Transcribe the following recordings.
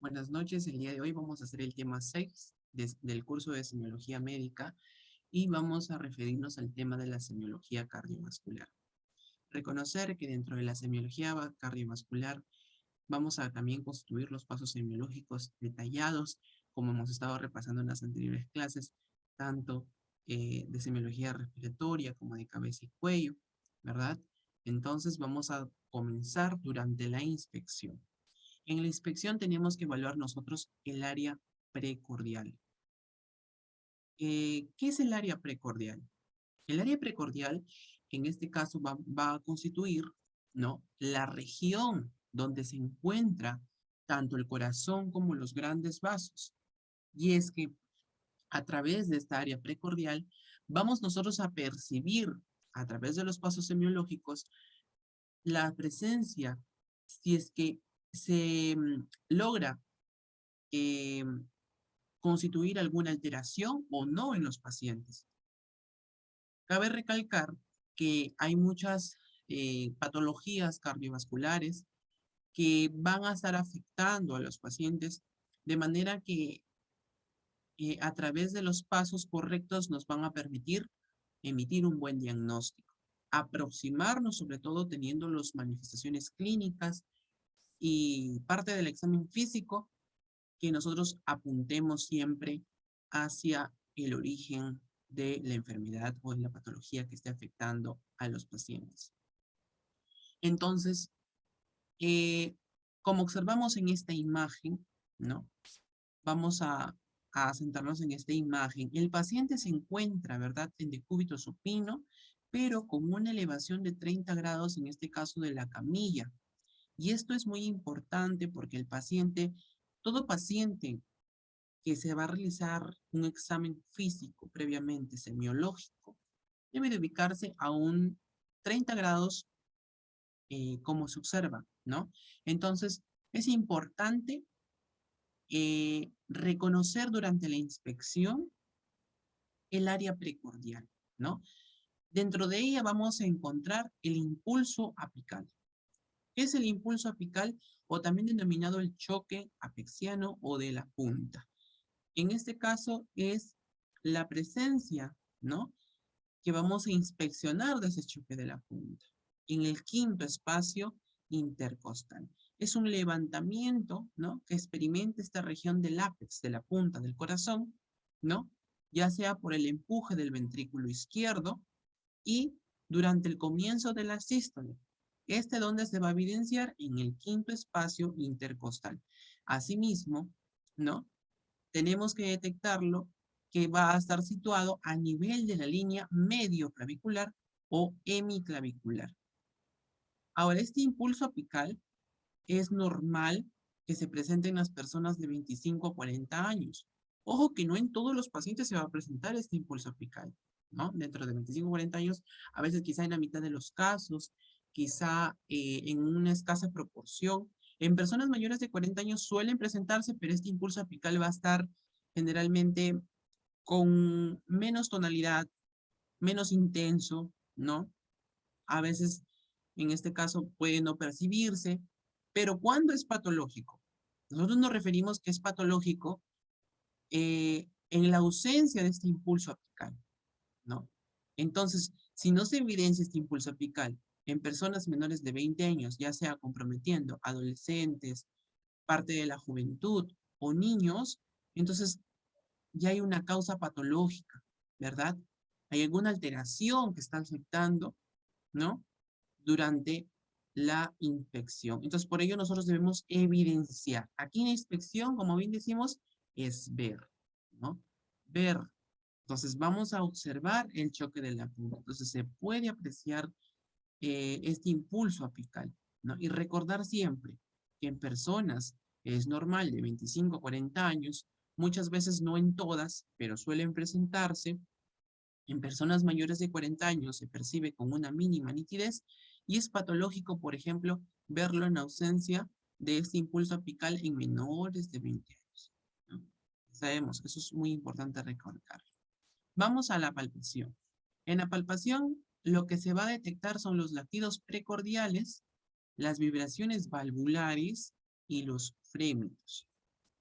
Buenas noches, el día de hoy vamos a hacer el tema 6 del curso de semiología médica y vamos a referirnos al tema de la semiología cardiovascular. Reconocer que dentro de la semiología cardiovascular vamos a también construir los pasos semiológicos detallados, como hemos estado repasando en las anteriores clases, tanto de semiología respiratoria como de cabeza y cuello, ¿verdad? Entonces vamos a comenzar durante la inspección. En la inspección tenemos que evaluar nosotros el área precordial. ¿Qué es el área precordial? El área precordial, en este caso, va a constituir, ¿no?, la región donde se encuentra tanto el corazón como los grandes vasos. Y es que a través de esta área precordial vamos nosotros a percibir, a través de los pasos semiológicos, la presencia, si es que se logra eh, constituir alguna alteración o no en los pacientes. Cabe recalcar que hay muchas patologías cardiovasculares que van a estar afectando a los pacientes de manera que a través de los pasos correctos nos van a permitir emitir un buen diagnóstico, aproximarnos sobre todo teniendo las manifestaciones clínicas y parte del examen físico que nosotros apuntemos siempre hacia el origen de la enfermedad o de la patología que esté afectando a los pacientes. Entonces, como observamos en esta imagen, ¿no? Vamos a centrarnos en esta imagen. El paciente se encuentra, ¿verdad?, en decúbito supino, pero con una elevación de 30 grados, en este caso de la camilla. Y esto es muy importante porque el paciente, todo paciente que se va a realizar un examen físico previamente semiológico, debe de ubicarse a un 30 grados como se observa, ¿no? Entonces, es importante reconocer durante la inspección el área precordial, ¿no? Dentro de ella vamos a encontrar el impulso apical. ¿Qué es el impulso apical? O también denominado el choque apexiano o de la punta. En este caso es la presencia, ¿no?, que vamos a inspeccionar de ese choque de la punta. En el quinto espacio intercostal. Es un levantamiento, ¿no?, que experimenta esta región del ápex, de la punta del corazón, ¿no?, ya sea por el empuje del ventrículo izquierdo y durante el comienzo de la sístole. Donde se va a evidenciar en el quinto espacio intercostal. Asimismo, ¿no?, tenemos que detectarlo que va a estar situado a nivel de la línea medio clavicular o hemiclavicular. Ahora, este impulso apical es normal que se presente en las personas de 25 a 40 años. Ojo que no en todos los pacientes se va a presentar este impulso apical, ¿no? Dentro de 25 a 40 años, a veces quizá en la mitad de los casos, quizá en una escasa proporción. En personas mayores de 40 años suelen presentarse, pero este impulso apical va a estar generalmente con menos tonalidad, menos intenso, ¿no? A veces, en este caso, puede no percibirse, pero ¿cuándo es patológico? Nosotros nos referimos que es patológico en la ausencia de este impulso apical, ¿no? Entonces, si no se evidencia este impulso apical en personas menores de 20 años, ya sea comprometiendo adolescentes, parte de la juventud o niños, entonces ya hay una causa patológica, ¿verdad? Hay alguna alteración que está afectando, ¿no?, durante la inspección. Entonces, por ello nosotros debemos evidenciar. Aquí en la inspección, como bien decimos, es ver, ¿no? Ver. Entonces, vamos a observar el choque de la punta. Entonces, se puede apreciar este impulso apical, ¿no? Y recordar siempre que en personas es normal de 25 a 40 años, muchas veces no en todas, pero suelen presentarse. En personas mayores de 40 años se percibe con una mínima nitidez y es patológico, por ejemplo, verlo en ausencia de este impulso apical en menores de 20 años, ¿no? Sabemos, eso es muy importante recalcar. Vamos a la palpación. En la palpación, lo que se va a detectar son los latidos precordiales, las vibraciones valvulares y los frémitos.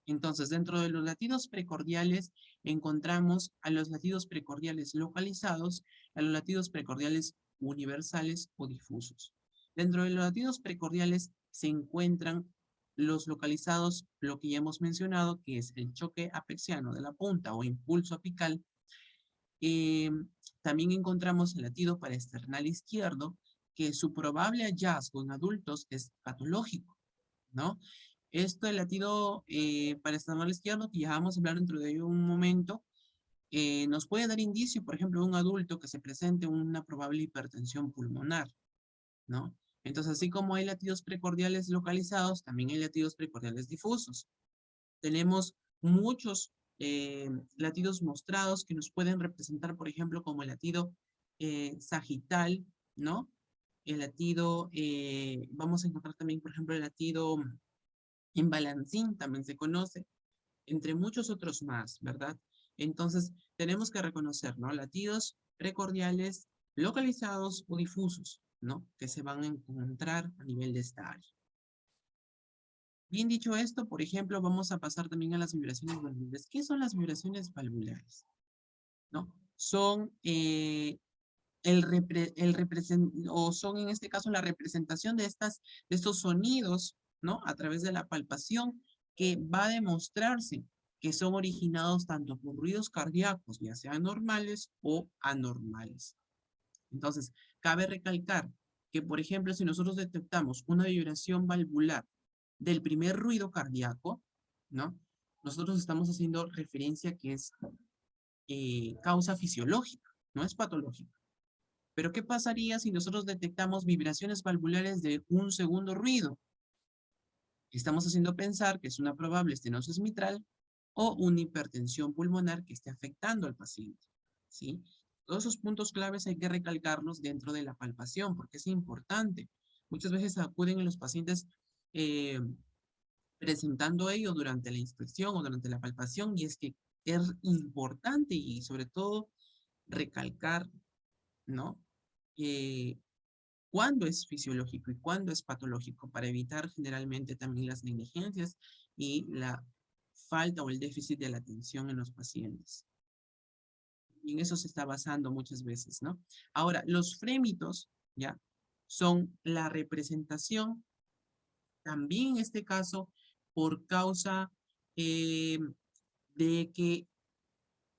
Entonces, dentro de los latidos precordiales encontramos a los latidos precordiales localizados, a los latidos precordiales universales o difusos. Dentro de los latidos precordiales se encuentran los localizados, lo que ya hemos mencionado, que es el choque apexiano de la punta o impulso apical. Eh, También encontramos el latido paraesternal izquierdo, que su probable hallazgo en adultos es patológico, ¿no? Esto, el latido paraesternal izquierdo, que ya vamos a hablar dentro de un momento, nos puede dar indicio, por ejemplo, de un adulto que se presente una probable hipertensión pulmonar, ¿no? Entonces, así como hay latidos precordiales localizados, también hay latidos precordiales difusos. Tenemos muchos latidos mostrados que nos pueden representar, por ejemplo, como el latido sagital, ¿no? El latido, vamos a encontrar también, por ejemplo, el latido en balancín, también se conoce, entre muchos otros más, ¿verdad? Entonces, tenemos que reconocer, ¿no? Latidos precordiales localizados o difusos, ¿no? Que se van a encontrar a nivel de esta área. Bien dicho esto, por ejemplo, vamos a pasar también a las vibraciones valvulares. ¿Qué son las vibraciones valvulares? ¿No? Son o son en este caso la representación de estos sonidos, ¿no? A través de la palpación, que va a demostrarse que son originados tanto por ruidos cardíacos, ya sean normales o anormales. Entonces, cabe recalcar que, por ejemplo, si nosotros detectamos una vibración valvular del primer ruido cardíaco, ¿no? Nosotros estamos haciendo referencia que es causa fisiológica, no es patológica. Pero ¿qué pasaría si nosotros detectamos vibraciones valvulares de un segundo ruido? Estamos haciendo pensar que es una probable estenosis mitral o una hipertensión pulmonar que esté afectando al paciente, ¿sí? Todos esos puntos claves hay que recalcarlos dentro de la palpación porque es importante. Muchas veces acuden a los pacientes eh, presentando ello durante la inspección o durante la palpación y es que es importante y sobre todo recalcar, ¿no? Cuándo es fisiológico y cuándo es patológico para evitar generalmente también las negligencias y la falta o el déficit de la atención en los pacientes. Y en eso se está basando muchas veces, ¿no? Ahora, los frémitos, ¿ya? Son la representación, también en este caso, por causa eh, de que,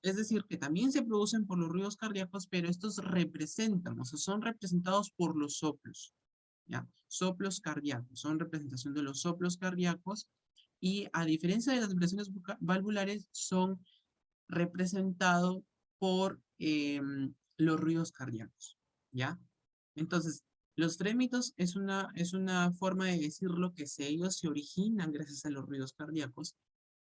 es decir, que también se producen por los ruidos cardíacos, pero estos representan, o sea, son representados por los soplos. ¿Ya? Soplos cardíacos, son representación de los soplos cardíacos y a diferencia de las vibraciones valvulares son representados por los ruidos cardíacos, ¿ya? Entonces, los trémitos es una forma de decirlo que ellos se originan gracias a los ruidos cardíacos,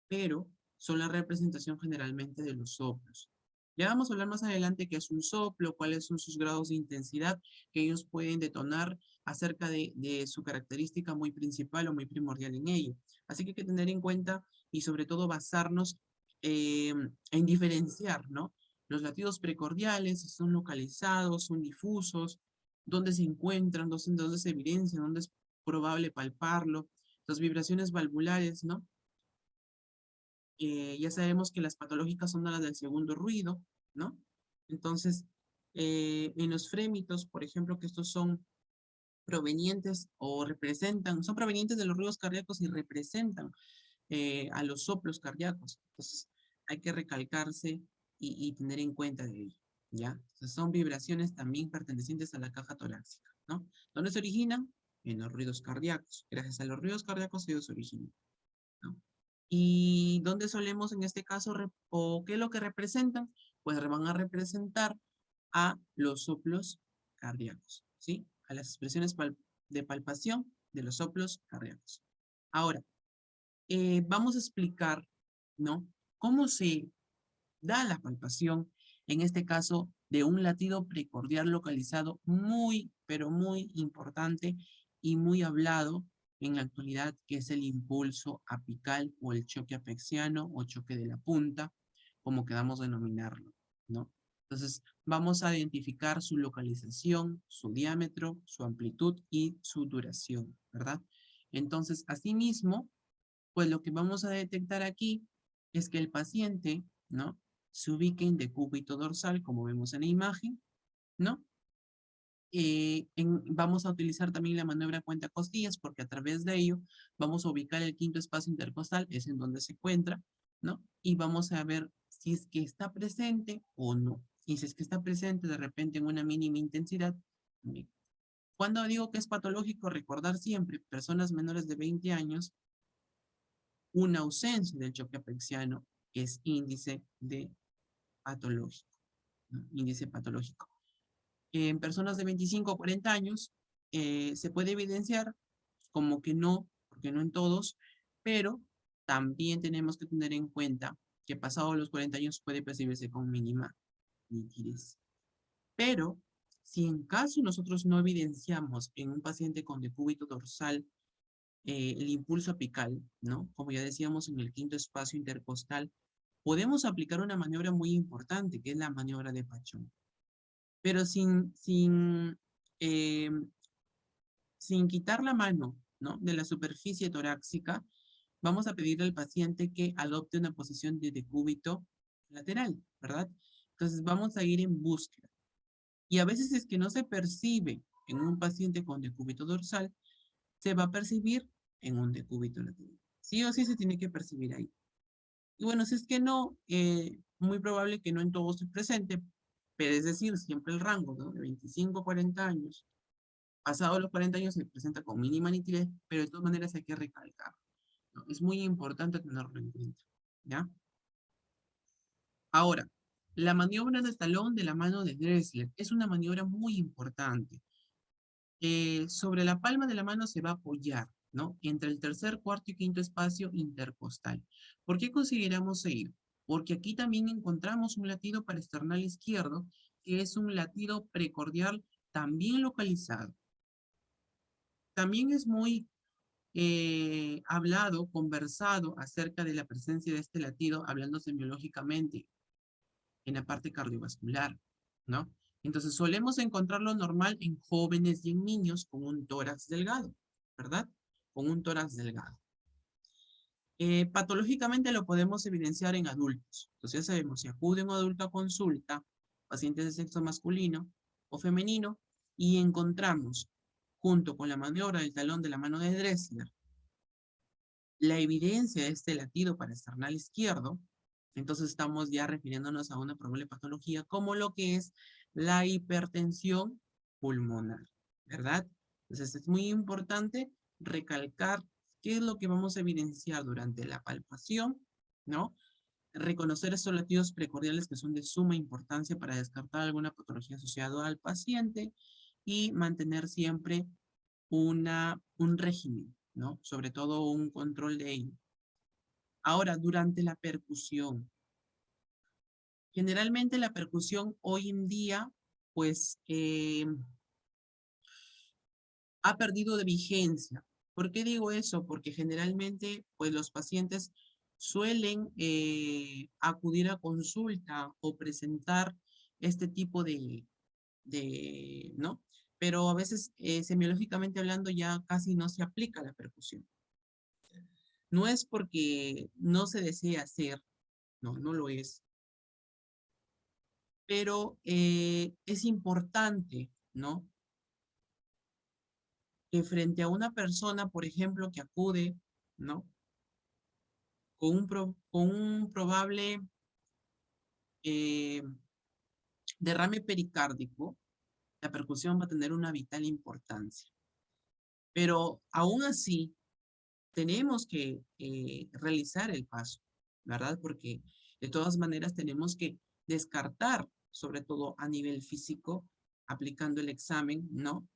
pero son la representación generalmente de los soplos. Ya vamos a hablar más adelante qué es un soplo, cuáles son sus grados de intensidad que ellos pueden detonar acerca de su característica muy principal o muy primordial en ello. Así que hay que tener en cuenta y sobre todo basarnos en diferenciar, ¿no? Los latidos precordiales son localizados, son difusos, dónde se encuentran, dónde se evidencian, dónde es probable palparlo. Las vibraciones valvulares, ¿no? Ya sabemos que las patológicas son las del segundo ruido, ¿no? Entonces, en los frémitos, por ejemplo, que estos son provenientes o representan, son provenientes de los ruidos cardíacos y representan a los soplos cardíacos. Entonces, hay que recalcarse y tener en cuenta de ello, ¿ya? Entonces, son vibraciones también pertenecientes a la caja torácica, ¿no? ¿Dónde se originan? En los ruidos cardíacos. Gracias a los ruidos cardíacos ellos se originan, ¿no? ¿Y dónde solemos en este caso, o qué es lo que representan? Pues van a representar a los soplos cardíacos, ¿sí? A las expresiones de palpación de los soplos cardíacos. Ahora, vamos a explicar, ¿no? Cómo se da la palpación, en este caso, de un latido precordial localizado muy, pero muy importante y muy hablado en la actualidad, que es el impulso apical o el choque apexiano o choque de la punta, como queramos denominarlo, ¿no? Entonces, vamos a identificar su localización, su diámetro, su amplitud y su duración, ¿verdad? Entonces, asimismo, Pues lo que vamos a detectar aquí es que el paciente, ¿no? Se ubique en decúbito dorsal, como vemos en la imagen, ¿no? Vamos a utilizar también la maniobra cuenta costillas porque a través de ello vamos a ubicar el quinto espacio intercostal, es en donde se encuentra, ¿no? Y vamos a ver si es que está presente o no. Y si es que está presente de repente en una mínima intensidad. Bien. Cuando digo que es patológico, recordar siempre, personas menores de 20 años, una ausencia del choque apexiano es índice de patológico, ¿no? Índice patológico. En personas de 25 a 40 años se puede evidenciar como que no, porque no en todos, pero también tenemos que tener en cuenta que pasado los 40 años puede percibirse con mínima nitidez. Pero si en caso nosotros no evidenciamos en un paciente con decúbito dorsal el impulso apical, ¿no? Como ya decíamos en el quinto espacio intercostal, podemos aplicar una maniobra muy importante, que es la maniobra de Pachón. Pero eh, sin quitar la mano, ¿no? De la superficie torácica, vamos a pedirle al paciente que adopte una posición de decúbito lateral, ¿verdad? Entonces vamos a ir en búsqueda. Y a veces es que no se percibe en un paciente con decúbito dorsal, se va a percibir en un decúbito lateral. Sí o sí se tiene que percibir ahí. Y bueno, si es que no, muy probable que no en todos esté presente, pero es decir, siempre el rango, ¿no? De 25 a 40 años. Pasado los 40 años se presenta con mínima nitidez, pero de todas maneras hay que recalcar, ¿no? Es muy importante tenerlo en cuenta, ¿ya? Ahora, la maniobra de talón de la mano de Dressler es una maniobra muy importante. Sobre la palma de la mano se va a apoyar, ¿no? Entre el tercer, cuarto y quinto espacio intercostal. ¿Por qué consideramos ello? Porque aquí también encontramos un latido parasternal izquierdo, que es un latido precordial también localizado. También es muy hablado, conversado acerca de la presencia de este latido, hablando semiológicamente en la parte cardiovascular, ¿no? Entonces solemos encontrarlo normal en jóvenes y en niños con un tórax delgado, ¿verdad? Con un tórax delgado. Patológicamente lo podemos evidenciar en adultos. Entonces ya sabemos, si acude un adulto a consulta, pacientes de sexo masculino o femenino, y encontramos, junto con la maniobra del talón de la mano de Dressler, la evidencia de este latido parasternal izquierdo, entonces estamos ya refiriéndonos a una probable patología como lo que es la hipertensión pulmonar, ¿verdad? Entonces es muy importante recalcar qué es lo que vamos a evidenciar durante la palpación, ¿no? Reconocer estos latidos precordiales que son de suma importancia para descartar alguna patología asociada al paciente y mantener siempre un régimen, ¿no? Sobre todo un control de ello. Ahora, durante la percusión. Generalmente la percusión hoy en día, pues, ha perdido de vigencia. ¿Por qué digo eso? Porque generalmente, pues, los pacientes suelen acudir a consulta o presentar este tipo ¿no? Pero a veces, semiológicamente hablando, ya casi no se aplica la percusión. No es porque no se desee hacer, no, no lo es, pero es importante, ¿no? Que frente a una persona, por ejemplo, que acude, ¿no? Con un probable eh, derrame pericárdico, la percusión va a tener una vital importancia. Pero aún así, tenemos que realizar el paso, ¿verdad? Porque de todas maneras tenemos que descartar, sobre todo a nivel físico, aplicando el examen, ¿no?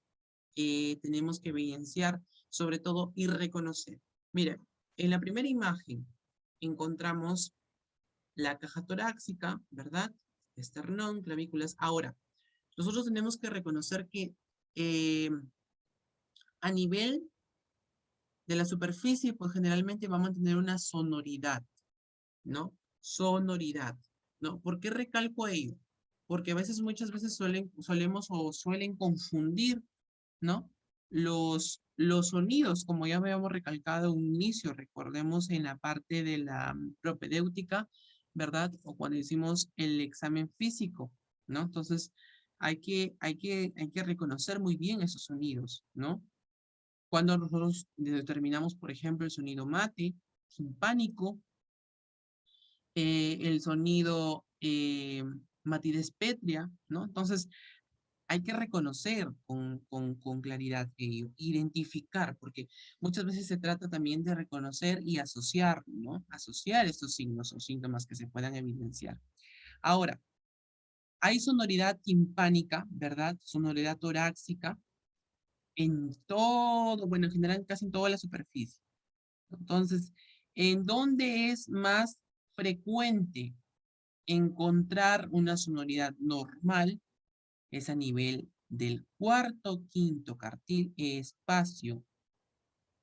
Tenemos que evidenciar, sobre todo, y reconocer. Mire, en la primera imagen encontramos la caja torácica, ¿verdad? Esternón, clavículas. Ahora, nosotros tenemos que reconocer que eh, a nivel de la superficie, pues generalmente va a mantener una sonoridad, ¿no? Sonoridad, ¿no? ¿Por qué recalco ello? Porque a veces, muchas veces solemos o suelen confundir, ¿no? los sonidos, como ya habíamos recalcado en un inicio, recordemos en la parte de la propedéutica, ¿verdad? O cuando hicimos el examen físico, ¿no? Entonces, hay que reconocer muy bien esos sonidos, ¿no? Cuando nosotros determinamos, por ejemplo, el sonido mate, timpánico, el sonido matidez pétrea, ¿no? Entonces, hay que reconocer con claridad ello, identificar, porque muchas veces se trata también de reconocer y asociar, ¿no? Asociar estos signos o síntomas que se puedan evidenciar. Ahora, hay sonoridad timpánica, ¿verdad? Sonoridad torácica en todo, bueno, en general casi en toda la superficie. Entonces, ¿en dónde es más frecuente encontrar una sonoridad normal? Es a nivel del cuarto, quinto espacio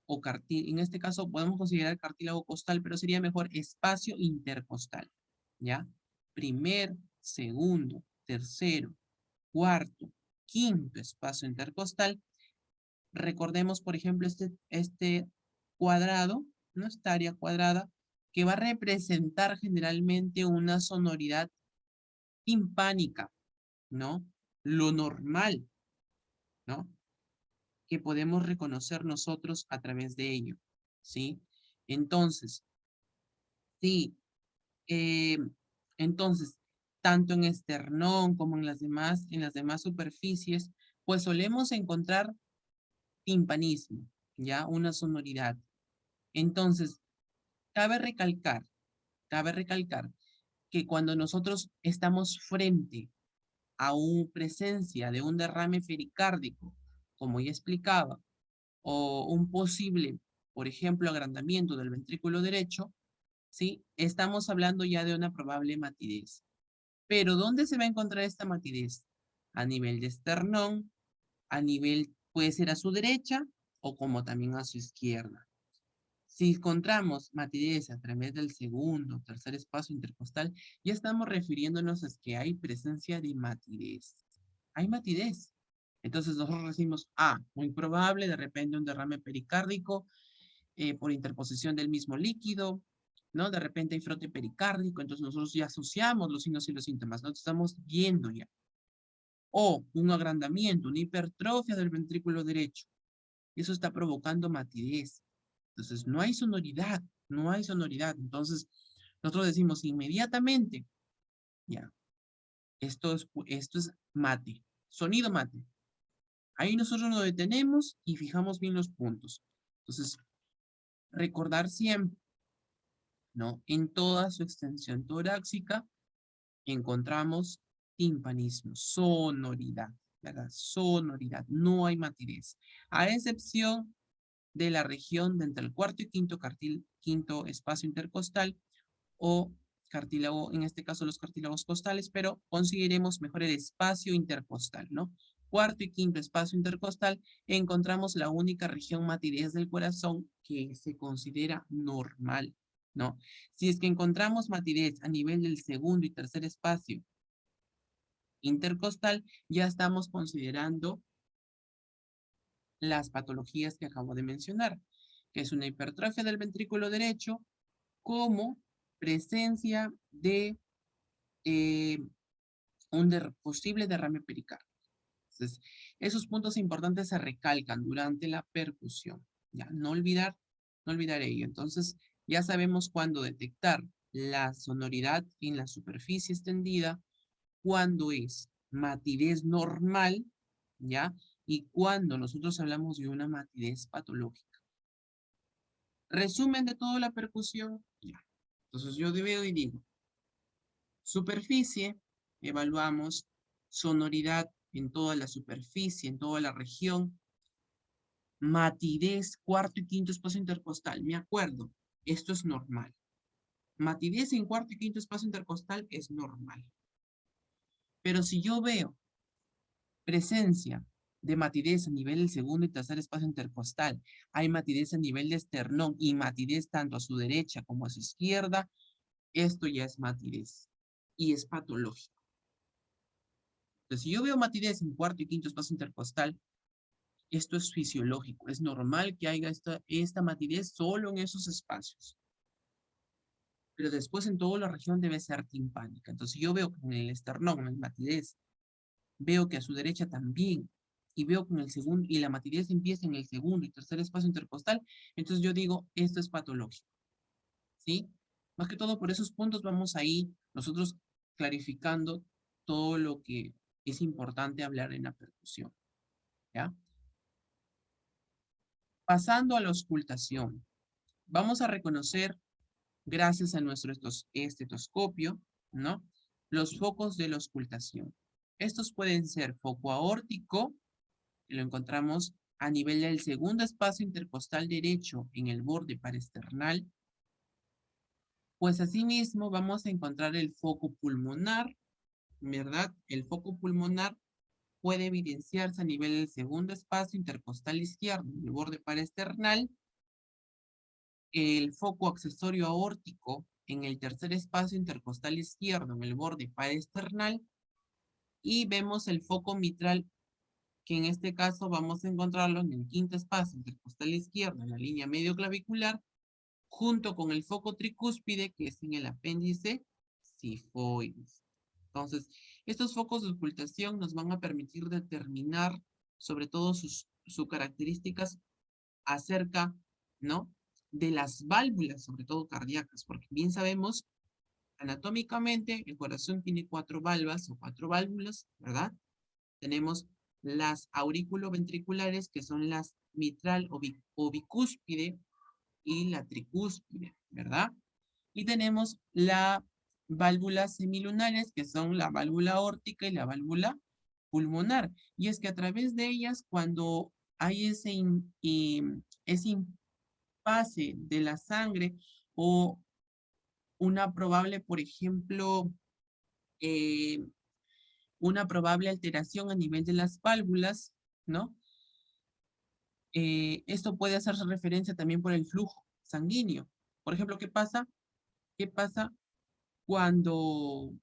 o cartílago. En este caso podemos considerar cartílago costal, pero sería mejor espacio intercostal, ¿ya? Primer, segundo, tercero, cuarto, quinto espacio intercostal. Recordemos, por ejemplo, este cuadrado, ¿no? Esta área cuadrada, que va a representar generalmente una sonoridad timpánica, ¿no? Lo normal, ¿no? Que podemos reconocer nosotros a través de ello, ¿sí? Entonces, sí, eh, entonces, tanto en esternón como en las demás superficies, pues solemos encontrar timpanismo, ¿ya? Una sonoridad. Entonces, cabe recalcar, cabe recalcar que cuando nosotros estamos frente a una presencia de un derrame pericárdico, como ya explicaba, o un posible, por ejemplo, agrandamiento del ventrículo derecho, ¿sí? Estamos hablando ya de una probable matidez. Pero ¿dónde se va a encontrar esta matidez? A nivel de esternón, a nivel, puede ser a su derecha o como también a su izquierda. Si encontramos matidez a través del segundo o tercer espacio intercostal, ya estamos refiriéndonos a que hay presencia de matidez. Hay matidez. Entonces nosotros decimos, muy probable, de repente un derrame pericárdico por interposición del mismo líquido, ¿no? De repente hay frote pericárdico, entonces nosotros ya asociamos los signos y los síntomas, ¿no? Estamos viendo ya. O un agrandamiento, una hipertrofia del ventrículo derecho. Eso está provocando matidez. Entonces, no hay sonoridad, no hay sonoridad. Entonces, nosotros decimos inmediatamente, ya, esto es mate, sonido mate. Ahí nosotros nos detenemos y fijamos bien los puntos. Entonces, recordar siempre, ¿no? En toda su extensión torácica encontramos timpanismo, sonoridad, ¿verdad? Sonoridad, no hay matidez. A excepción de la región de entre el cuarto y quinto espacio intercostal o cartílago, en este caso los cartílagos costales, pero consideremos mejor el espacio intercostal, ¿no? Cuarto y quinto espacio intercostal, encontramos la única región matidez del corazón que se considera normal, ¿no? Si es que encontramos matidez a nivel del segundo y tercer espacio intercostal, ya estamos considerando las patologías que acabo de mencionar, que es una hipertrofia del ventrículo derecho como presencia de eh, un posible derrame pericárdico. Entonces, esos puntos importantes se recalcan durante la percusión. Ya, no olvidar ello. Entonces, ya sabemos cuándo detectar la sonoridad en la superficie extendida, cuándo es matidez normal, ¿ya? Y cuando nosotros hablamos de una matidez patológica. Resumen de toda la percusión, ya. Entonces yo veo y digo, superficie, evaluamos sonoridad en toda la superficie, en toda la región, matidez, cuarto y quinto espacio intercostal, me acuerdo, esto es normal. Matidez en cuarto y quinto espacio intercostal es normal. Pero si yo veo presencia de matidez a nivel del segundo y tercer espacio intercostal, hay matidez a nivel de esternón y matidez tanto a su derecha como a su izquierda, esto ya es matidez y es patológico. Entonces, si yo veo matidez en cuarto y quinto espacio intercostal, Esto es fisiológico, es normal que haya esta matidez solo en esos espacios. Pero después en toda la región debe ser timpánica. Entonces yo veo que en el esternón, en matidez, veo que a su derecha también, y veo que en el segundo, y la matidez empieza en el segundo y tercer espacio intercostal, entonces yo digo, esto es patológico, ¿sí? Más que todo por esos puntos vamos ahí nosotros clarificando todo lo que es importante hablar en la percusión, ¿ya? Pasando a la auscultación, vamos a reconocer, gracias a nuestro estetoscopio, ¿no? Los focos de la auscultación. Estos pueden ser foco aórtico, que lo encontramos a nivel del segundo espacio intercostal derecho en el borde parasternal, pues asimismo vamos a encontrar el foco pulmonar, ¿verdad? El foco pulmonar puede evidenciarse a nivel del segundo espacio intercostal izquierdo en el borde parasternal, el foco accesorio aórtico en el tercer espacio intercostal izquierdo en el borde parasternal, y vemos el foco mitral, que en este caso vamos a encontrarlo en el quinto espacio intercostal izquierdo en la línea medio clavicular, junto con el foco tricúspide, que es en el apéndice cifoides. Entonces, estos focos de ocultación nos van a permitir determinar sobre todo sus características acerca, ¿no? De las válvulas, sobre todo cardíacas, porque bien sabemos, anatómicamente, el corazón tiene 4 válvulas o 4 válvulas, ¿verdad? Tenemos las aurículo-ventriculares, que son las mitral o bicúspide, y la tricúspide, ¿verdad? Y tenemos las válvulas semilunares, que son la válvula aórtica y la válvula pulmonar. Y es que a través de ellas, cuando hay ese impasse de la sangre o una probable, por ejemplo, eh, una probable alteración a nivel de las válvulas, ¿no? Esto puede hacerse referencia también por el flujo sanguíneo. Por ejemplo, ¿qué pasa? ¿Qué pasa cuando,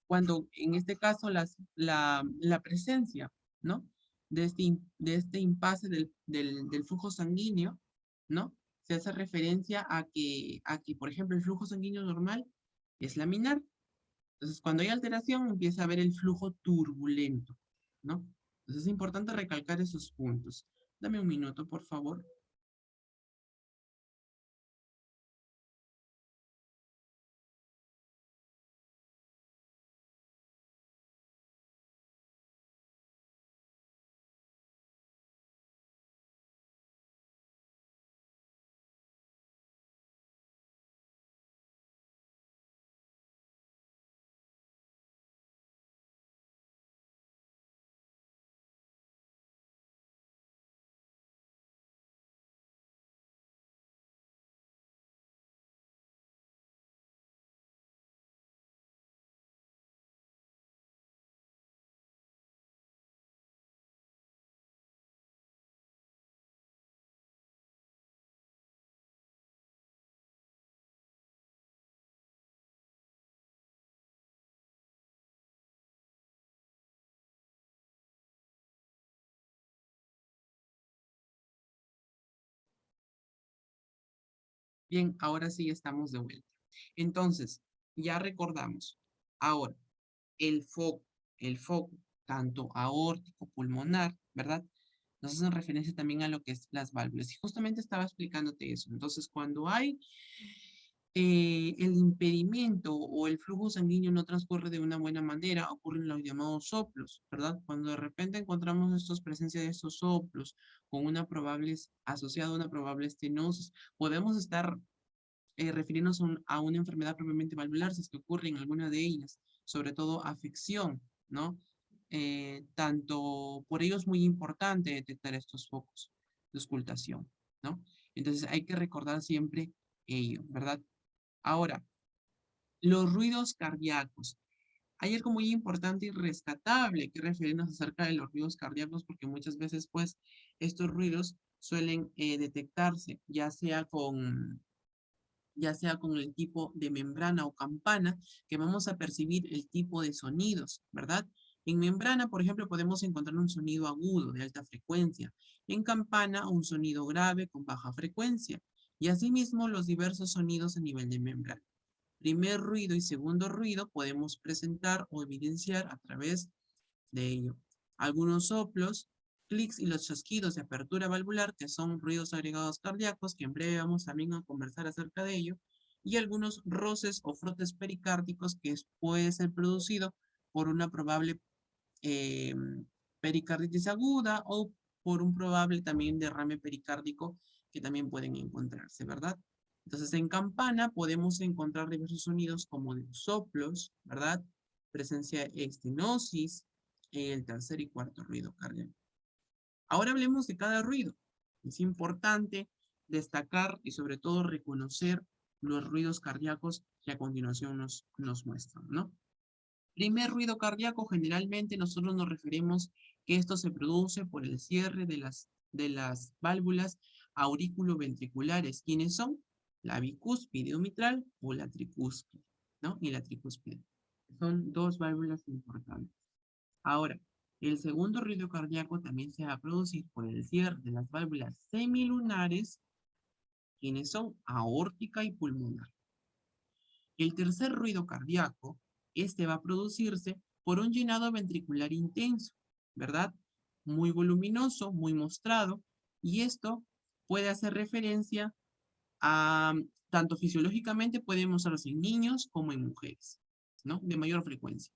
cuando en este caso la presencia, ¿no? De este impasse del flujo sanguíneo, ¿no? Se hace referencia a que, por ejemplo, el flujo sanguíneo normal es laminar. Entonces, cuando hay alteración, empieza a haber el flujo turbulento, ¿no? Entonces, es importante recalcar esos puntos. Dame un minuto, por favor. Bien, ahora sí estamos de vuelta. Entonces, ya recordamos. Ahora, el foco, el foco, tanto aórtico, pulmonar, ¿verdad? Nos hacen referencia también a lo que es las válvulas. Y justamente estaba explicándote eso. Entonces, cuando hay el impedimento o el flujo sanguíneo no transcurre de una buena manera, ocurren los llamados soplos, ¿verdad? Cuando de repente encontramos presencia de estos soplos con una probable, asociada a una probable estenosis, podemos estar refiriéndonos a una enfermedad propiamente valvular, si es que ocurre en alguna de ellas, sobre todo afección, ¿no? Tanto, por ello es muy importante detectar estos focos de auscultación, ¿no? Entonces hay que recordar siempre ello, ¿verdad? Ahora, los ruidos cardíacos. Hay algo muy importante y rescatable que referirnos acerca de los ruidos cardíacos, porque muchas veces, pues, estos ruidos suelen detectarse, ya sea con el tipo de membrana o campana, que vamos a percibir el tipo de sonidos, ¿verdad? En membrana, por ejemplo, podemos encontrar un sonido agudo de alta frecuencia. En campana, un sonido grave con baja frecuencia. Y asimismo, los diversos sonidos a nivel de membrana. Primer ruido y segundo ruido podemos presentar o evidenciar a través de ello. Algunos soplos, clics y los chasquidos de apertura valvular, que son ruidos agregados cardíacos, que en breve vamos también a conversar acerca de ello, y algunos roces o frotes pericárdicos que puede ser producido por una probable eh, pericarditis aguda o por un probable también derrame pericárdico que también pueden encontrarse, ¿verdad? Entonces, en campana podemos encontrar diversos sonidos como de soplos, ¿verdad? Presencia de estenosis, el tercer y cuarto ruido cardíaco. Ahora hablemos de cada ruido. Es importante destacar y sobre todo reconocer los ruidos cardíacos que a continuación nos muestran, ¿no? Primer ruido cardíaco, generalmente nosotros nos referimos que esto se produce por el cierre de las válvulas auriculoventriculares. ¿Quiénes son? La bicúspide o mitral o la tricúspide, ¿no? Y la tricúspide. Son dos válvulas importantes. Ahora, el segundo ruido cardíaco también se va a producir por el cierre de las válvulas semilunares, quienes son aórtica y pulmonar. El tercer ruido cardíaco, este va a producirse por un llenado ventricular intenso, ¿verdad? Muy voluminoso, muy mostrado, y esto puede hacer referencia a, tanto fisiológicamente puede mostrarse en niños como en mujeres, ¿no? De mayor frecuencia.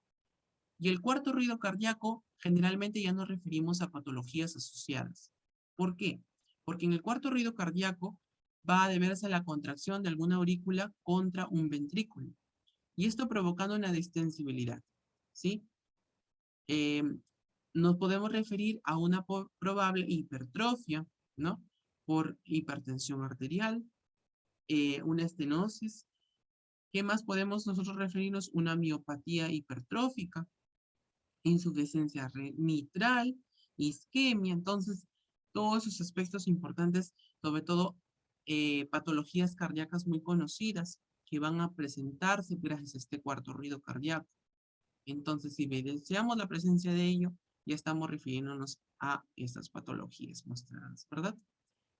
Y el cuarto ruido cardíaco, generalmente ya nos referimos a patologías asociadas. ¿Por qué? Porque en el cuarto ruido cardíaco va a deberse a la contracción de alguna aurícula contra un ventrículo. Y esto provocando una distensibilidad, ¿sí? Eh, Nos podemos referir a una probable hipertrofia, ¿no? Por hipertensión arterial, una estenosis. ¿Qué más podemos nosotros referirnos? Una miopatía hipertrófica, insuficiencia mitral, isquemia. Entonces, todos esos aspectos importantes, sobre todo patologías cardíacas muy conocidas que van a presentarse gracias a este cuarto ruido cardíaco. Entonces, si evidenciamos la presencia de ello, ya estamos refiriéndonos a estas patologías mostradas, ¿verdad?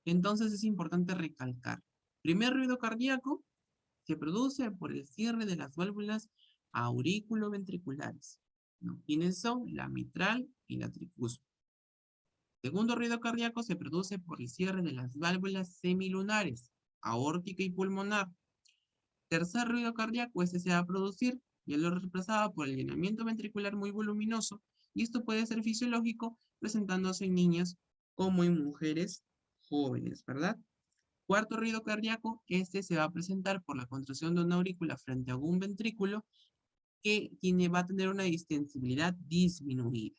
Entonces, es importante recalcar. Primer ruido cardíaco se produce por el cierre de las válvulas auriculoventriculares, ¿no? ¿Quiénes son? La mitral y la tricúspide. Segundo ruido cardíaco se produce por el cierre de las válvulas semilunares, aórtica y pulmonar. Tercer ruido cardíaco, este se va a producir, ya lo reemplazaba por el llenamiento ventricular muy voluminoso, y esto puede ser fisiológico, presentándose en niñas como en mujeres jóvenes, ¿verdad? Cuarto ruido cardíaco, este se va a presentar por la contracción de una aurícula frente a algún ventrículo que va a tener una distensibilidad disminuida.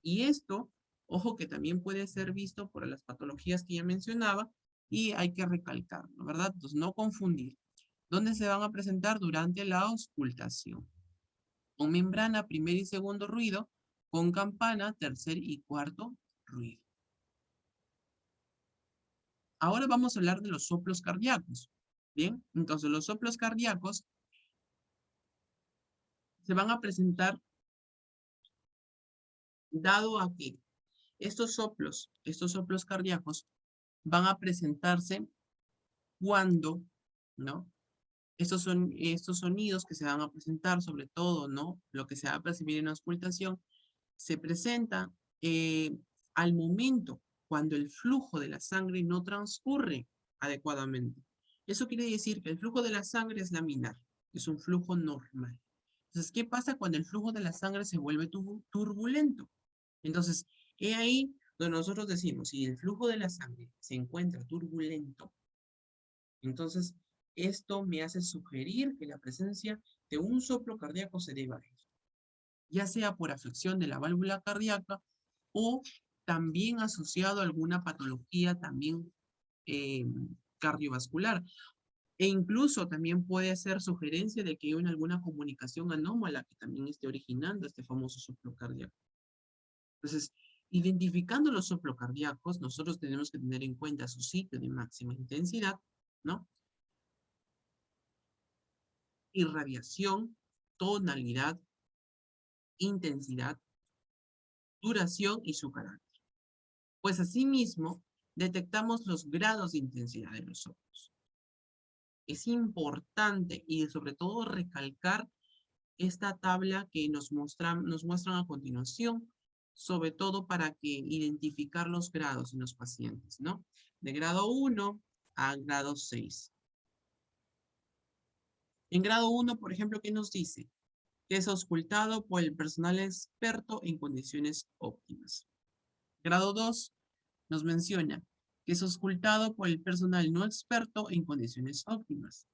Y esto, ojo que también puede ser visto por las patologías que ya mencionaba, y hay que recalcarlo, ¿verdad? Entonces, no confundir. ¿Dónde se van a presentar? Durante la auscultación. Con membrana, primer y segundo ruido, con campana, tercer y cuarto ruido. Ahora vamos a hablar de los soplos cardíacos. Bien, entonces los soplos cardíacos se van a presentar dado a que estos soplos cardíacos van a presentarse cuando, ¿no? Estos son estos sonidos que se van a presentar, sobre todo, ¿no? Lo que se va a percibir en la auscultación, se presenta al momento cuando el flujo de la sangre no transcurre adecuadamente. Eso quiere decir que el flujo de la sangre es laminar, es un flujo normal. Entonces, ¿qué pasa cuando el flujo de la sangre se vuelve turbulento? Entonces, he ahí donde nosotros decimos, si el flujo de la sangre se encuentra turbulento, entonces esto me hace sugerir que la presencia de un soplo cardíaco se deba a esto, ya sea por afección de la válvula cardíaca o también asociado a alguna patología también eh, cardiovascular. E incluso también puede ser sugerencia de que hay alguna comunicación anómala que también esté originando este famoso soplo cardíaco. Entonces, identificando los soplocardíacos, nosotros tenemos que tener en cuenta su sitio de máxima intensidad, ¿no? Irradiación, tonalidad, intensidad duración y su carácter. Pues asimismo, detectamos los grados de intensidad de los soplos. Es importante y sobre todo recalcar esta tabla que nos muestran a continuación, sobre todo para que identificar los grados en los pacientes, ¿no? De grado 1 a grado 6. En grado 1, por ejemplo, ¿qué nos dice? Que es auscultado por el personal experto en condiciones óptimas. Grado 2 nos menciona que es auscultado por el personal no experto en condiciones óptimas.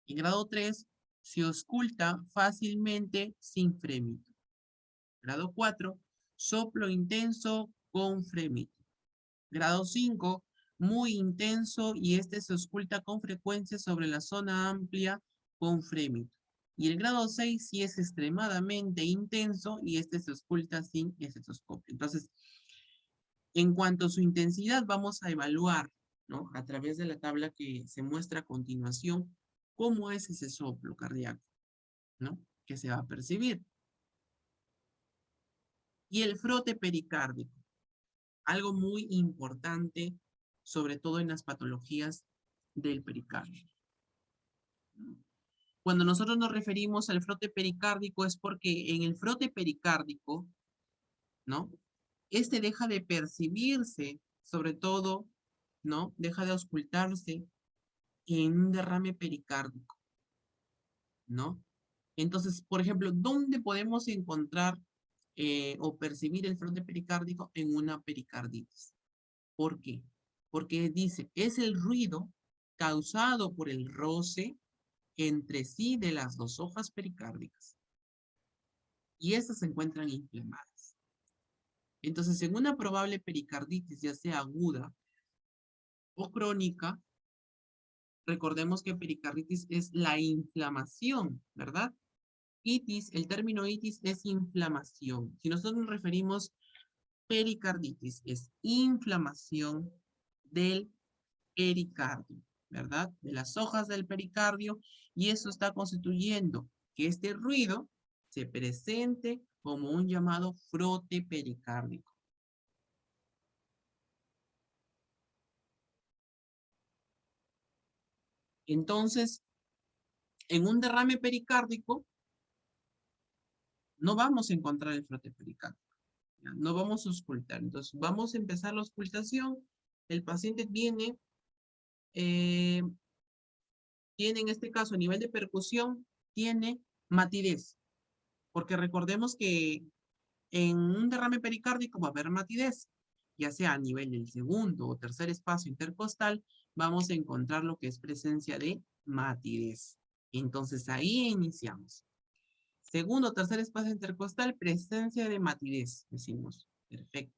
En grado 3 se ausculta fácilmente sin frémito. Grado 4, soplo intenso con frémito. Grado 5, muy intenso y este se ausculta con frecuencia sobre la zona amplia con frémito. Y el grado 6 sí es extremadamente intenso y este se ausculta sin estetoscopio. Entonces, en cuanto a su intensidad, vamos a evaluar, ¿no? A través de la tabla que se muestra a continuación, cómo es ese soplo cardíaco, ¿no? Que se va a percibir. Y el frote pericárdico, algo muy importante, sobre todo en las patologías del pericardio. Cuando nosotros nos referimos al frote pericárdico es porque en el frote pericárdico, ¿no? Este deja de percibirse, sobre todo, ¿no? Deja de auscultarse en un derrame pericárdico, ¿no? Entonces, por ejemplo, ¿dónde podemos encontrar o percibir el frote pericárdico? En una pericarditis. ¿Por qué? Porque dice, es el ruido causado por el roce entre sí de las dos hojas pericárdicas. Y estas se encuentran inflamadas. Entonces, en una probable pericarditis, ya sea aguda o crónica, recordemos que pericarditis es la inflamación, ¿verdad? Itis, el término itis es inflamación. Si nosotros nos referimos pericarditis, es inflamación del pericardio, ¿verdad? De las hojas del pericardio, y eso está constituyendo que este ruido se presente como un llamado frote pericárdico. Entonces, en un derrame pericárdico, no vamos a encontrar el frote pericárdico. ¿Ya? No vamos a auscultar. Entonces, vamos a empezar la auscultación. El paciente tiene en este caso, a nivel de percusión, tiene matidez. Porque recordemos que en un derrame pericárdico va a haber matidez, ya sea a nivel del segundo o tercer espacio intercostal, vamos a encontrar lo que es presencia de matidez. Entonces ahí iniciamos. Segundo o tercer espacio intercostal, presencia de matidez, decimos. Perfecto.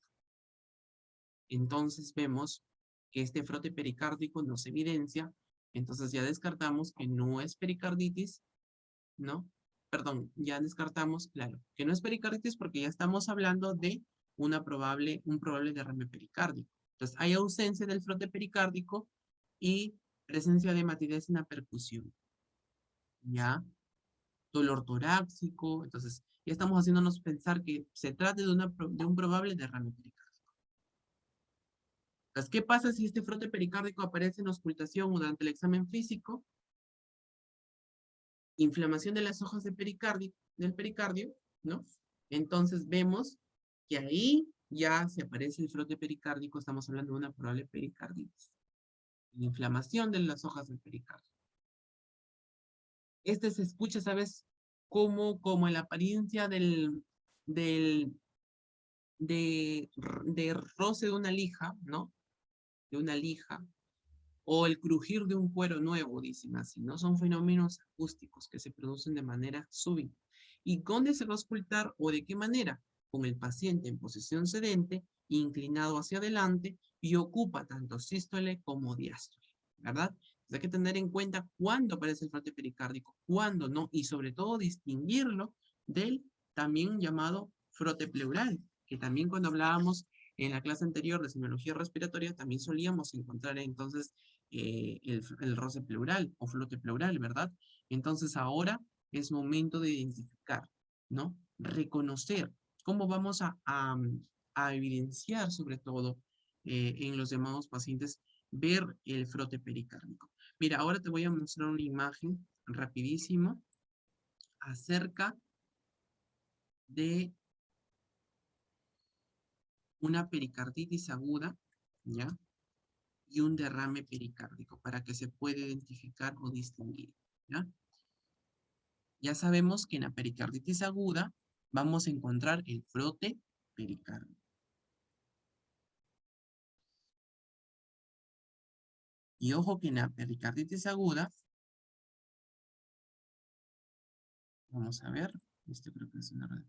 Entonces vemos que este frote pericárdico nos evidencia, entonces ya descartamos que no es pericarditis, ¿no? Perdón, ya descartamos, claro, que no es pericarditis porque ya estamos hablando de un probable derrame pericárdico. Entonces, hay ausencia del frote pericárdico y presencia de matidez en la percusión. ¿Ya? Dolor torácico, entonces ya estamos haciéndonos pensar que se trata de un probable derrame pericárdico. Entonces, ¿qué pasa si este frote pericárdico aparece en auscultación o durante el examen físico? Inflamación de las hojas del pericardio, ¿no? Entonces vemos que ahí ya se aparece el frote pericárdico, estamos hablando de una probable pericarditis. Inflamación de las hojas del pericardio. Este se escucha, ¿sabes? Como en la apariencia de roce de una lija, ¿no? De una lija, o el crujir de un cuero nuevo, dicen así, ¿no? Son fenómenos acústicos que se producen de manera súbita. ¿Y dónde se va a auscultar o de qué manera? Con el paciente en posición sedente, inclinado hacia adelante y ocupa tanto sístole como diástole, ¿verdad? Entonces hay que tener en cuenta cuándo aparece el frote pericárdico, cuándo no, y sobre todo distinguirlo del también llamado frote pleural, que también cuando hablábamos en la clase anterior de semiología respiratoria también solíamos encontrar entonces el roce pleural o flote pleural, ¿verdad? Entonces ahora es momento de identificar, ¿no? Reconocer ¿Cómo vamos a evidenciar, sobre todo, en los llamados pacientes, ver el frote pericárdico? Mira, ahora te voy a mostrar una imagen rapidísimo acerca de una pericarditis aguda, ¿ya? Y un derrame pericárdico para que se pueda identificar o distinguir, ¿ya? Ya sabemos que en la pericarditis aguda vamos a encontrar el frote pericárdico. Y ojo que en la pericarditis aguda, vamos a ver, esto creo que es una red.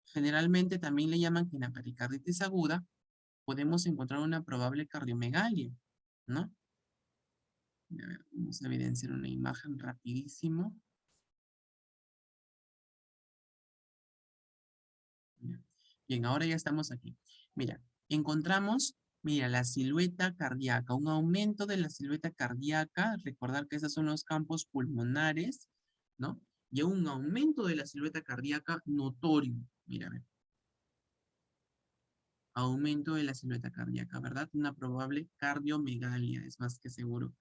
Generalmente también le llaman que en la pericarditis aguda podemos encontrar una probable cardiomegalia, ¿no? A ver, vamos a evidenciar una imagen rapidísimo. Bien, ahora ya estamos aquí. Mira, encontramos, mira, la silueta cardíaca, un aumento de la silueta cardíaca, recordar que esos son los campos pulmonares, ¿no? Y un aumento de la silueta cardíaca notorio. Mira, a ver. Aumento de la silueta cardíaca, ¿verdad? Una probable cardiomegalia, es más que seguro,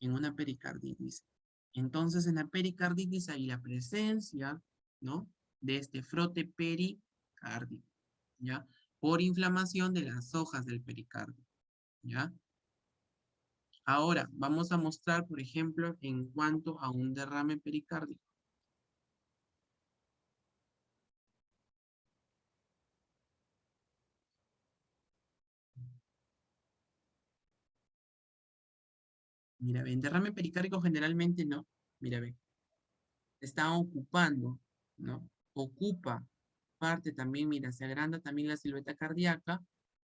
en una pericarditis. Entonces, en la pericarditis hay la presencia, ¿no? De este frote pericárdico, ¿ya? Por inflamación de las hojas del pericardio, ¿ya? Ahora, vamos a mostrar, por ejemplo, en cuanto a un derrame pericárdico. Mira, ve, en derrame pericárdico generalmente no. Mira, ve, está ocupando, ¿no? Ocupa parte también, mira, se agranda también la silueta cardíaca,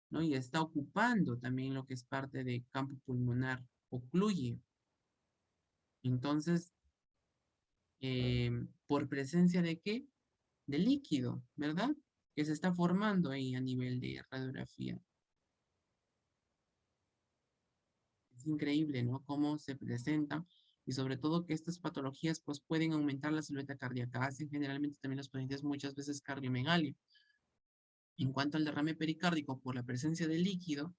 ¿no? Y está ocupando también lo que es parte de campo pulmonar, ocluye. Entonces, ¿por presencia de qué? De líquido, ¿verdad? Que se está formando ahí a nivel de radiografía. Es increíble, ¿no? Cómo se presentan y sobre todo que estas patologías pues pueden aumentar la silueta cardíaca. Hacen generalmente también los pacientes muchas veces cardiomegalia. En cuanto al derrame pericárdico, por la presencia de líquido,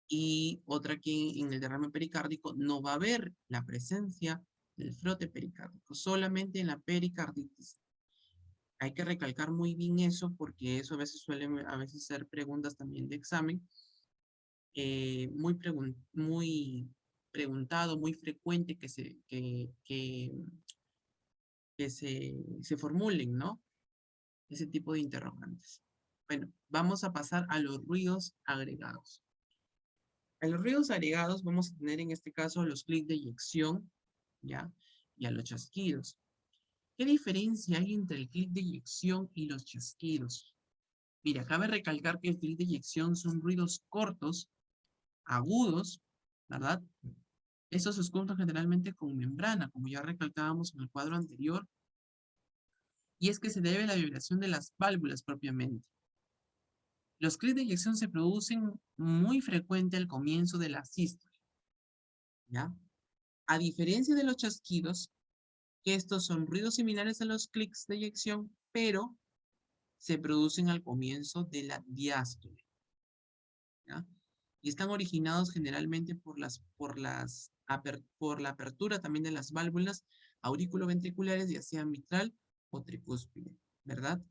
y otra que en el derrame pericárdico no va a haber la presencia del frote pericárdico, solamente en la pericarditis. Hay que recalcar muy bien eso porque eso a veces suele a veces ser preguntas también de examen, muy preguntado, muy frecuente que se formulen, ¿no? Ese tipo de interrogantes. Bueno, vamos a pasar a los ruidos agregados. A los ruidos agregados vamos a tener en este caso los clics de eyección, ¿ya? Y a los chasquidos. ¿Qué diferencia hay entre el clic de eyección y los chasquidos? Mira, cabe recalcar que el clic de eyección son ruidos cortos, agudos, ¿verdad? Estos se escuchan generalmente con membrana, como ya recalcábamos en el cuadro anterior, y es que se debe a la vibración de las válvulas propiamente. Los clics de eyección se producen muy frecuente al comienzo de la sístole, ¿ya? A diferencia de los chasquidos, que estos son ruidos similares a los clics de eyección, pero se producen al comienzo de la diástole, ¿ya? Y están originados generalmente por la apertura también de las válvulas auriculoventriculares, ya sea mitral o tricúspide, ¿verdad?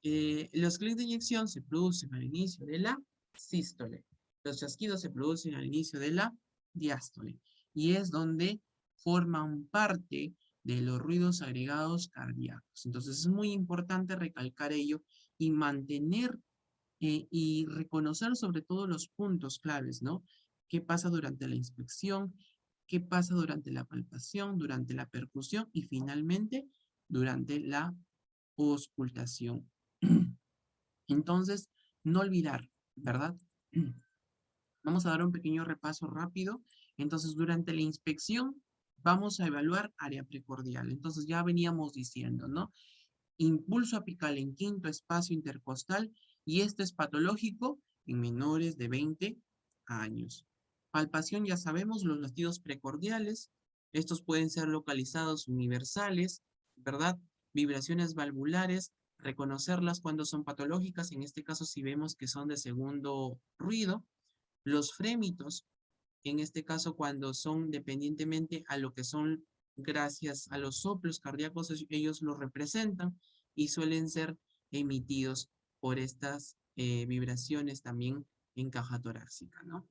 Los clics de inyección se producen al inicio de la sístole. Los chasquidos se producen al inicio de la diástole. Y es donde forman parte de los ruidos agregados cardíacos. Entonces es muy importante recalcar ello y mantener y reconocer sobre todo los puntos claves, ¿no? ¿Qué pasa durante la inspección? ¿Qué pasa durante la palpación, durante la percusión y finalmente durante la auscultación? Entonces, no olvidar, ¿verdad? Vamos a dar un pequeño repaso rápido. Entonces, durante la inspección, vamos a evaluar área precordial. Entonces, ya veníamos diciendo, ¿no? Impulso apical en quinto espacio intercostal y este es patológico en menores de 20 años. Palpación, ya sabemos, los latidos precordiales. Estos pueden ser localizados universales, ¿verdad? Vibraciones valvulares, reconocerlas cuando son patológicas, en este caso si vemos que son de segundo ruido. Los frémitos, en este caso cuando son dependientemente a lo que son gracias a los soplos cardíacos, ellos lo representan y suelen ser emitidos por estas vibraciones también en caja torácica, ¿no?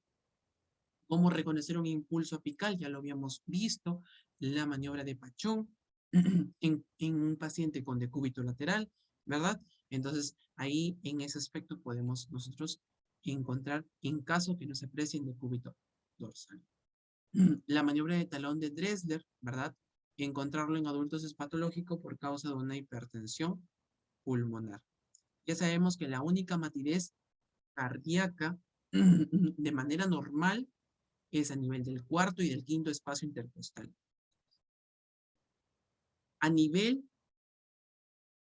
¿Cómo reconocer un impulso apical? Ya lo habíamos visto, la maniobra de Pachón en un paciente con decúbito lateral, ¿verdad? Entonces, ahí en ese aspecto podemos nosotros encontrar en caso que no se aprecie en decúbito dorsal. La maniobra de talón de Dressler, ¿verdad? Encontrarlo en adultos es patológico por causa de una hipertensión pulmonar. Ya sabemos que la única matidez cardíaca de manera normal es a nivel del cuarto y del quinto espacio intercostal. A nivel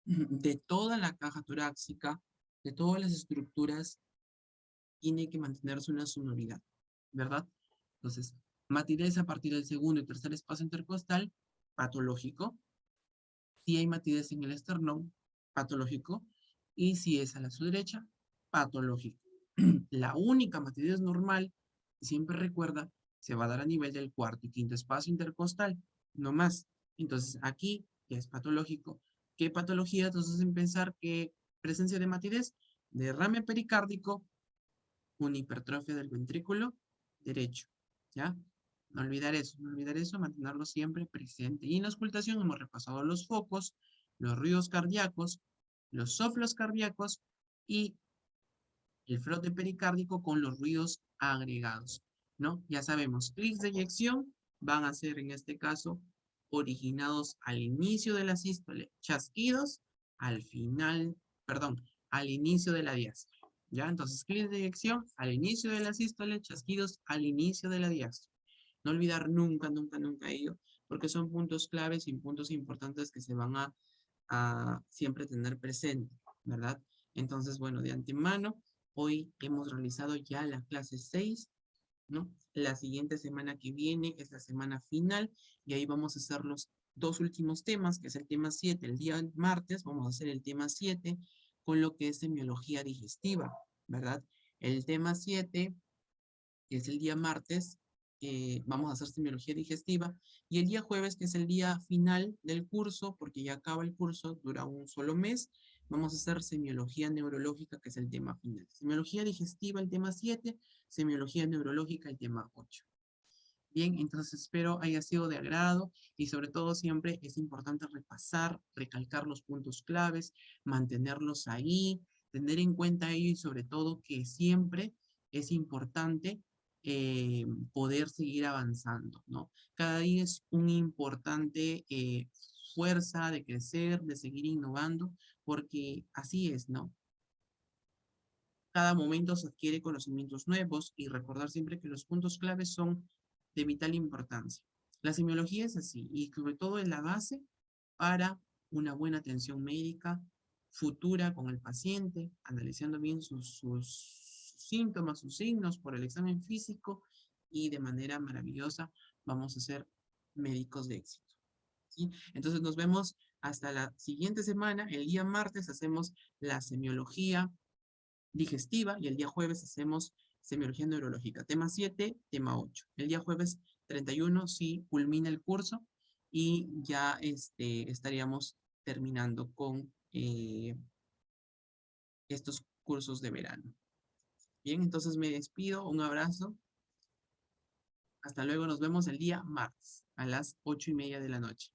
de toda la caja torácica, de todas las estructuras, tiene que mantenerse una sonoridad, ¿verdad? Entonces, matidez a partir del segundo y tercer espacio intercostal, patológico. Si hay matidez en el esternón, patológico. Y si es a la su derecha, patológico. La única matidez normal, siempre recuerda, se va a dar a nivel del cuarto y quinto espacio intercostal, no más. Entonces, aquí ya es patológico. ¿Qué patología? Entonces, en pensar que presencia de matidez, derrame pericárdico, una hipertrofia del ventrículo derecho, ¿ya? No olvidar eso, mantenerlo siempre presente. Y en la auscultación hemos repasado los focos, los ruidos cardíacos, los soplos cardíacos y el frote pericárdico con los ruidos agregados, ¿no? Ya sabemos, clics de eyección van a ser en este caso originados al inicio de la sístole, chasquidos al final, perdón, al inicio de la diástole. ¿Ya? Entonces, clics de eyección al inicio de la sístole, chasquidos al inicio de la diástole. No olvidar nunca, nunca, nunca ello, porque son puntos claves y puntos importantes que se van a siempre tener presente, ¿verdad? Entonces, bueno, de antemano, hoy hemos realizado ya la clase 6, ¿no? La siguiente semana que viene es la semana final y ahí vamos a hacer los dos últimos temas, que es el tema 7. El día martes vamos a hacer el tema 7 con lo que es semiología digestiva, ¿verdad? El tema 7, que es el día martes, vamos a hacer semiología digestiva, y el día jueves, que es el día final del curso, porque ya acaba el curso, dura un solo mes, vamos a hacer semiología neurológica, que es el tema final. Semiología digestiva, el tema 7, semiología neurológica, el tema 8. Bien, entonces espero haya sido de agrado y sobre todo siempre es importante repasar, recalcar los puntos claves, mantenerlos ahí, tener en cuenta ello y sobre todo que siempre es importante poder seguir avanzando, ¿no? Cada día es un importante fuerza de crecer, de seguir innovando, porque así es, ¿no? Cada momento se adquiere conocimientos nuevos y recordar siempre que los puntos claves son de vital importancia. La semiología es así y sobre todo es la base para una buena atención médica futura con el paciente, analizando bien sus síntomas, sus signos por el examen físico y de manera maravillosa vamos a ser médicos de éxito. ¿Sí? Entonces nos vemos hasta la siguiente semana. El día martes hacemos la semiología digestiva y el día jueves hacemos semiología neurológica. Tema 7, tema 8. El día jueves 31 sí culmina el curso y ya estaríamos terminando con estos cursos de verano. Bien, entonces me despido, un abrazo. Hasta luego, nos vemos el día martes a las 8:30 de la noche.